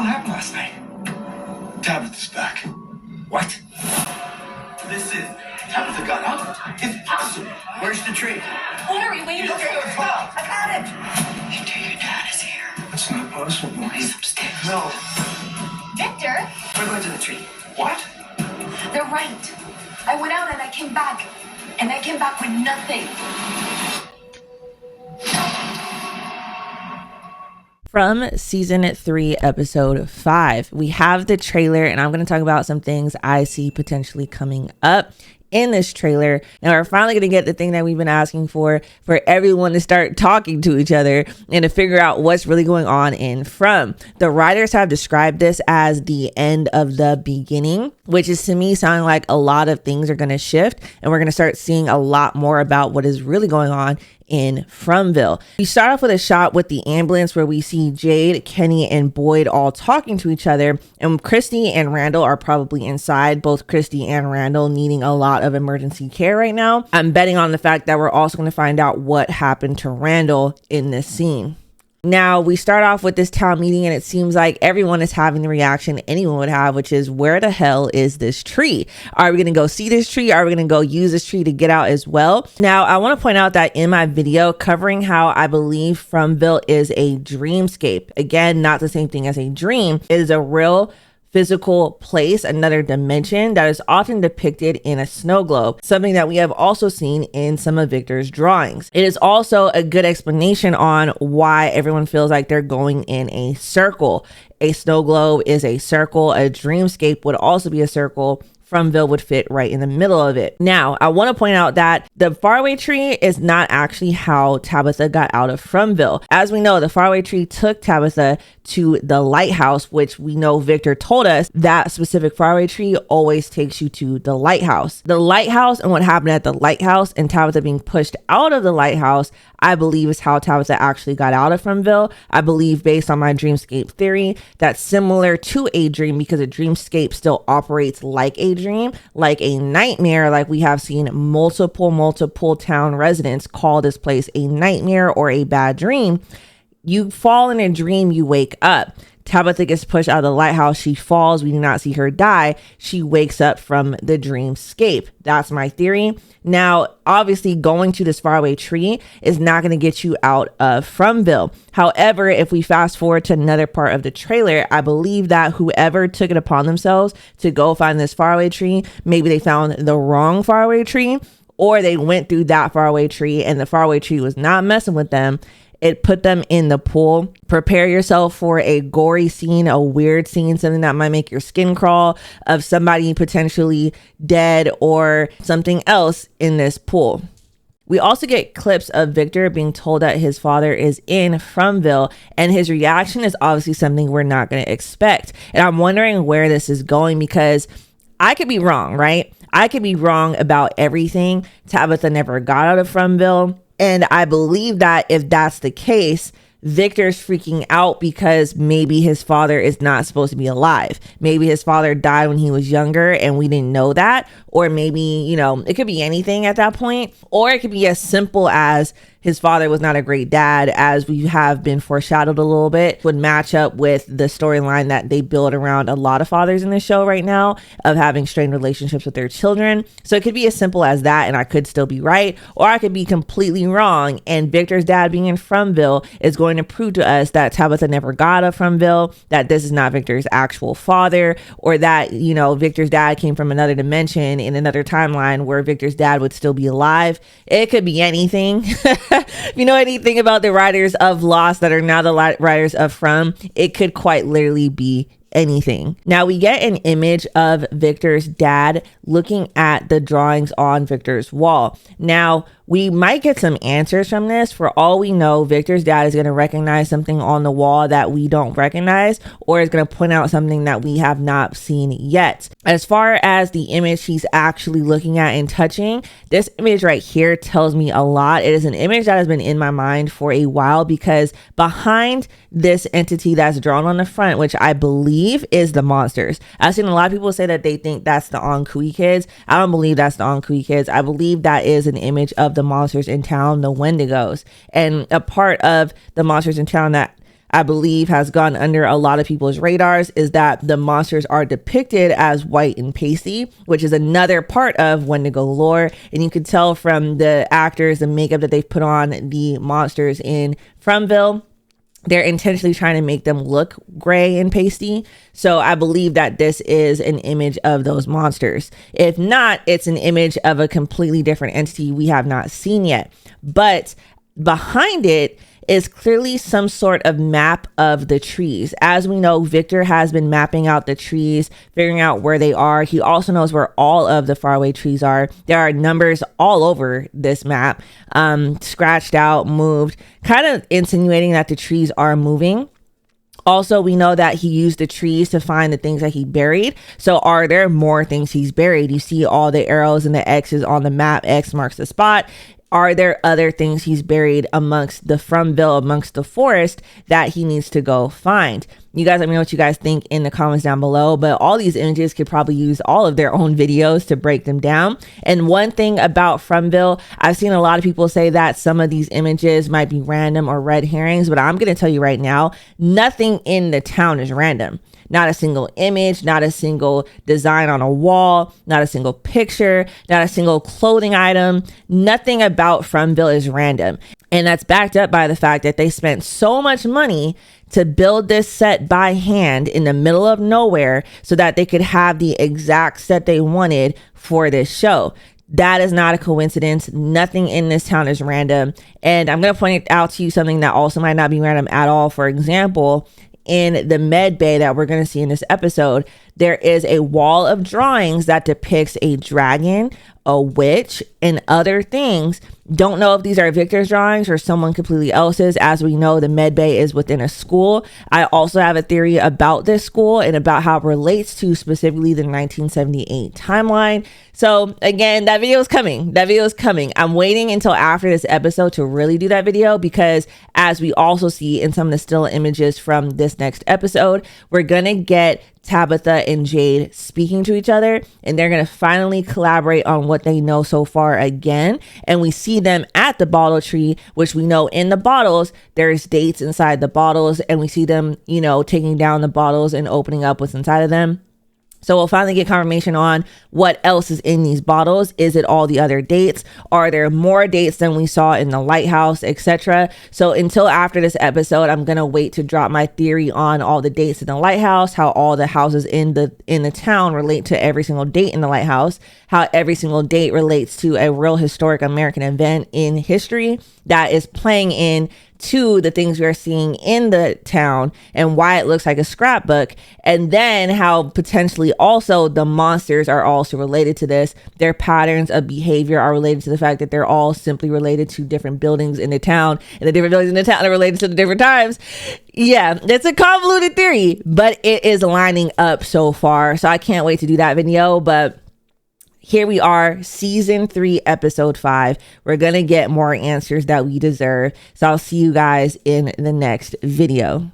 hell happened last night? Tabitha's back. What? This is... Tabitha got out? Impossible. Where's the tree? What are we waiting for? Okay, let's go. I got it. Your dad is here. That's not possible. He's upstairs. No. Victor, We're going to the tree. What? they're right. I went out and I came back. And I came back with nothing. From season 3, episode 5, we have the trailer, and I'm going to talk about some things I see potentially coming up in this trailer. Now we're finally going to get the thing that we've been asking for everyone to start talking to each other and to figure out what's really going on in From. The writers have described this as the end of the beginning, which is to me sounding like a lot of things are going to shift, and we're going to start seeing a lot more about what is really going on in Fromville. We start off with a shot with the ambulance where we see Jade, Kenny, and Boyd all talking to each other, and Christy and Randall are probably inside, both Christy and Randall needing a lot of emergency care right now. I'm betting on the fact that we're also going to find out what happened to Randall in this scene. Now, we start off with this town meeting, and it seems like everyone is having the reaction anyone would have, which is, where the hell is this tree? Are we going to go see this tree? Are we going to go use this tree to get out as well? Now, I want to point out that in my video covering how I believe Fromville is a dreamscape, again, not the same thing as a dream, it is a real physical place, another dimension that is often depicted in a snow globe, something that we have also seen in some of Victor's drawings. It is also a good explanation on why everyone feels like they're going in a circle. A snow globe is a circle. A dreamscape would also be a circle. Fromville would fit right in the middle of it. Now, I want to point out that the faraway tree is not actually how Tabitha got out of Fromville. As we know, the faraway tree took Tabitha to the lighthouse, which we know Victor told us that specific faraway tree always takes you to the lighthouse. The lighthouse and what happened at the lighthouse and Tabitha being pushed out of the lighthouse, I believe is how Tabitha actually got out of Fromville. I believe, based on my dreamscape theory, that's similar to a dream because a dreamscape still operates like a dream, like a nightmare, like we have seen multiple town residents call this place a nightmare or a bad dream. You fall in a dream, you wake up. Tabitha gets pushed out of the lighthouse. She falls. We do not see her die. She wakes up from the dreamscape. That's my theory. Now, obviously, going to this faraway tree is not going to get you out of Fromville. However, if we fast forward to another part of the trailer, I believe that whoever took it upon themselves to go find this faraway tree, maybe they found the wrong faraway tree, or they went through that faraway tree and the faraway tree was not messing with them. It put them in the pool. Prepare yourself for a gory scene, a weird scene, something that might make your skin crawl, of somebody potentially dead or something else in this pool. We also get clips of Victor being told that his father is in Fromville, and his reaction is obviously something we're not going to expect. And I'm wondering where this is going, because I could be wrong, right? I could be wrong about everything. Tabitha never got out of Fromville. And I believe that if that's the case, Victor's freaking out because maybe his father is not supposed to be alive. Maybe his father died when he was younger and we didn't know that. Or maybe, you know, it could be anything at that point. Or it could be as simple as his father was not a great dad, as we have been foreshadowed a little bit, would match up with the storyline that they build around a lot of fathers in the show right now, of having strained relationships with their children. So it could be as simple as that, and I could still be right, or I could be completely wrong, and Victor's dad being in Fromville is going to prove to us that Tabitha never got out of Fromville, that this is not Victor's actual father, or that, you know, Victor's dad came from another dimension in another timeline where Victor's dad would still be alive. It could be anything. If you know anything about the writers of Lost that are now the writers of From, it could quite literally be anything. Now we get an image of Victor's dad looking at the drawings on Victor's wall. Now we might get some answers from this. For all we know, Victor's dad is going to recognize something on the wall that we don't recognize, or is going to point out something that we have not seen yet. As far as the image he's actually looking at and touching, this image right here tells me a lot. It is an image that has been in my mind for a while, because behind this entity that's drawn on the front, which I believe is the monsters. I've seen a lot of people say that they think that's the Onkui kids. I don't believe that's the Onkui kids. I believe that is an image of the monsters in town, the Wendigos. And a part of the monsters in town that I believe has gone under a lot of people's radars is that the monsters are depicted as white and pasty, which is another part of Wendigo lore. And you can tell from the actors and makeup that they've put on the monsters in Fromville, they're intentionally trying to make them look gray and pasty. So I believe that this is an image of those monsters. If not, it's an image of a completely different entity we have not seen yet. But behind it is clearly some sort of map of the trees. As we know, Victor has been mapping out the trees, figuring out where they are. He also knows where all of the faraway trees are. There are numbers all over this map, scratched out, moved, kind of insinuating that the trees are moving. Also, we know that he used the trees to find the things that he buried. So are there more things he's buried? You see all the arrows and the X's on the map. X marks the spot. Are there other things he's buried amongst the Fromville, amongst the forest that he needs to go find? You guys let me know what you guys think in the comments down below, but all these images could probably use all of their own videos to break them down. And one thing about Fromville, I've seen a lot of people say that some of these images might be random or red herrings, but I'm going to tell you right now, nothing in the town is random. Not a single image, not a single design on a wall, not a single picture, not a single clothing item. Nothing about Fromville is random. And that's backed up by the fact that they spent so much money to build this set by hand in the middle of nowhere so that they could have the exact set they wanted for this show. That is not a coincidence. Nothing in this town is random. And I'm going to point out to you something that also might not be random at all. For example, in the med bay that we're going to see in this episode, there is a wall of drawings that depicts a dragon, a witch, and other things. Don't know if these are Victor's drawings or someone completely else's. As we know, the med bay is within a school. I also have a theory about this school and about how it relates to specifically the 1978 timeline. So again, that video is coming. I'm waiting until after this episode to really do that video, because as we also see in some of the still images from this next episode, we're going to get Tabitha and Jade speaking to each other, and they're going to finally collaborate on what they know so far again. And we see them at the bottle tree, which we know in the bottles, there's dates inside the bottles, and we see them, you know, taking down the bottles and opening up what's inside of them. So we'll finally get confirmation on what else is in these bottles. Is it all the other dates? Are there more dates than we saw in the lighthouse, etc.? So until after this episode, I'm going to wait to drop my theory on all the dates in the lighthouse, how all the houses in the town relate to every single date in the lighthouse, how every single date relates to a real historic American event in history that is playing in to the things we are seeing in the town and why it looks like a scrapbook. And then how potentially also the monsters are also related to this. Their patterns of behavior are related to the fact that they're all simply related to different buildings in the town, and the different buildings in the town are related to the different times. Yeah, it's a convoluted theory, but it is lining up so far. So I can't wait to do that video. But here we are, season 3, episode 5. We're going to get more answers that we deserve. So I'll see you guys in the next video.